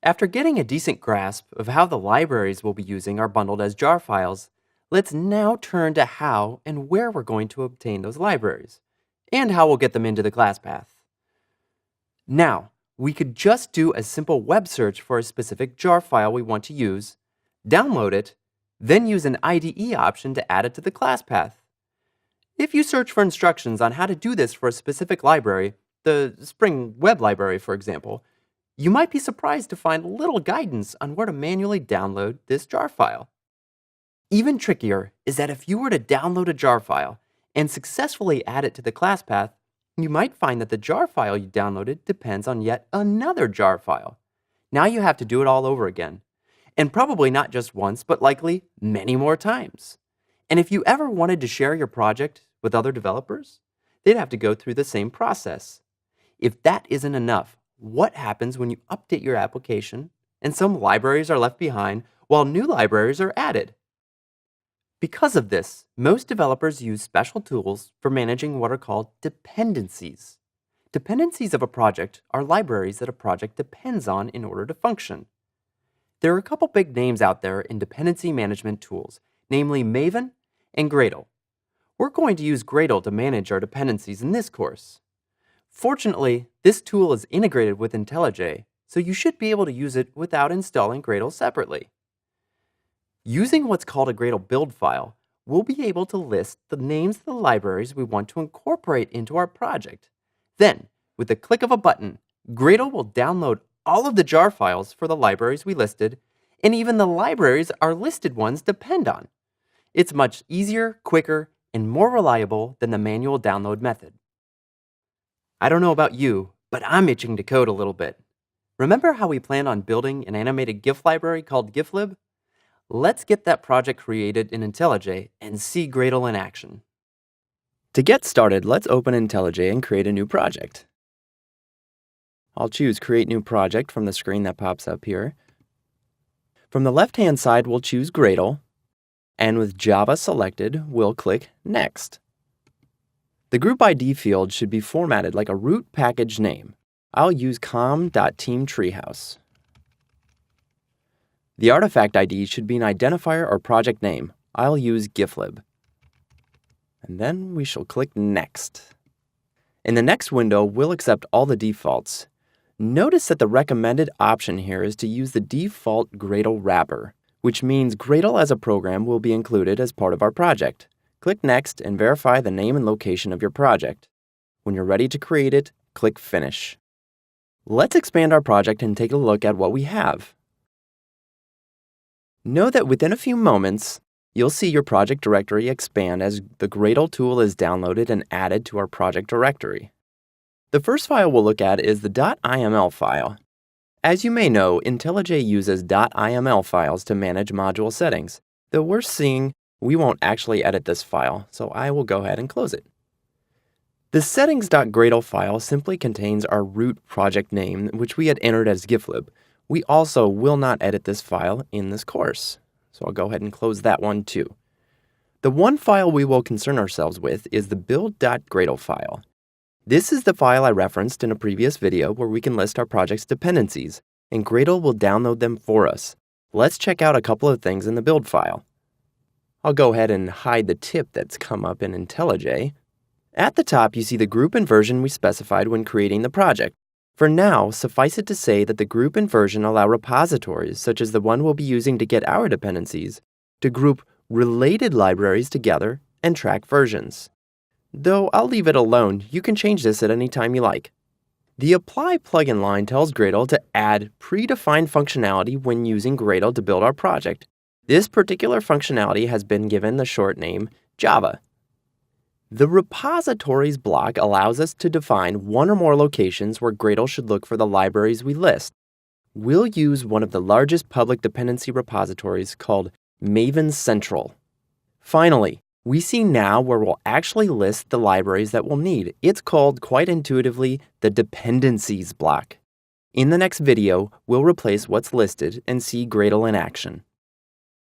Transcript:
After getting a decent grasp of how the libraries we'll be using are bundled as jar files, let's now turn to how and where we're going to obtain those libraries, and how we'll get them into the class path. Now, we could just do a simple web search for a specific jar file we want to use, download it, then use an IDE option to add it to the class path. If you search for instructions on how to do this for a specific library, the Spring Web Library, for example, you might be surprised to find little guidance on where to manually download this jar file. Even trickier is that if you were to download a jar file and successfully add it to the class path, you might find that the jar file you downloaded depends on yet another jar file. Now you have to do it all over again. And probably not just once, but likely many more times. And if you ever wanted to share your project with other developers, they'd have to go through the same process. If that isn't enough, what happens when you update your application and some libraries are left behind while new libraries are added? Because of this, most developers use special tools for managing what are called dependencies. Dependencies of a project are libraries that a project depends on in order to function. There are a couple big names out there in dependency management tools, namely Maven and Gradle. We're going to use Gradle to manage our dependencies in this course. Fortunately, this tool is integrated with IntelliJ, so you should be able to use it without installing Gradle separately. Using what's called a Gradle build file, we'll be able to list the names of the libraries we want to incorporate into our project. Then, with the click of a button, Gradle will download all of the jar files for the libraries we listed, and even the libraries our listed ones depend on. It's much easier, quicker, and more reliable than the manual download method. I don't know about you, but I'm itching to code a little bit. Remember how we planned on building an animated GIF library called GIFlib? Let's get that project created in IntelliJ and see Gradle in action. To get started, let's open IntelliJ and create a new project. I'll choose Create New Project from the screen that pops up here. From the left-hand side, we'll choose Gradle, and with Java selected, we'll click Next. The group ID field should be formatted like a root package name. I'll use com.teamtreehouse. The artifact ID should be an identifier or project name. I'll use GIFlib. And then we shall click Next. In the next window, we'll accept all the defaults. Notice that the recommended option here is to use the default Gradle wrapper, which means Gradle as a program will be included as part of our project. Click Next and verify the name and location of your project. When you're ready to create it, click Finish. Let's expand our project and take a look at what we have. Know that within a few moments, you'll see your project directory expand as the Gradle tool is downloaded and added to our project directory. The first file we'll look at is the .iml file. As you may know, IntelliJ uses .iml files to manage module settings, though we're seeing we won't actually edit this file, so I will go ahead and close it. The settings.gradle file simply contains our root project name, which we had entered as GIFlib. We also will not edit this file in this course, so I'll go ahead and close that one too. The one file we will concern ourselves with is the build.gradle file. This is the file I referenced in a previous video where we can list our project's dependencies, and Gradle will download them for us. Let's check out a couple of things in the build file. I'll go ahead and hide the tip that's come up in IntelliJ. At the top, you see the group and version we specified when creating the project. For now, suffice it to say that the group and version allow repositories, such as the one we'll be using to get our dependencies, to group related libraries together and track versions. Though I'll leave it alone, you can change this at any time you like. The Apply plugin line tells Gradle to add predefined functionality when using Gradle to build our project. This particular functionality has been given the short name Java. The repositories block allows us to define one or more locations where Gradle should look for the libraries we list. We'll use one of the largest public dependency repositories called Maven Central. Finally, we see now where we'll actually list the libraries that we'll need. It's called, quite intuitively, the Dependencies block. In the next video, we'll replace what's listed and see Gradle in action.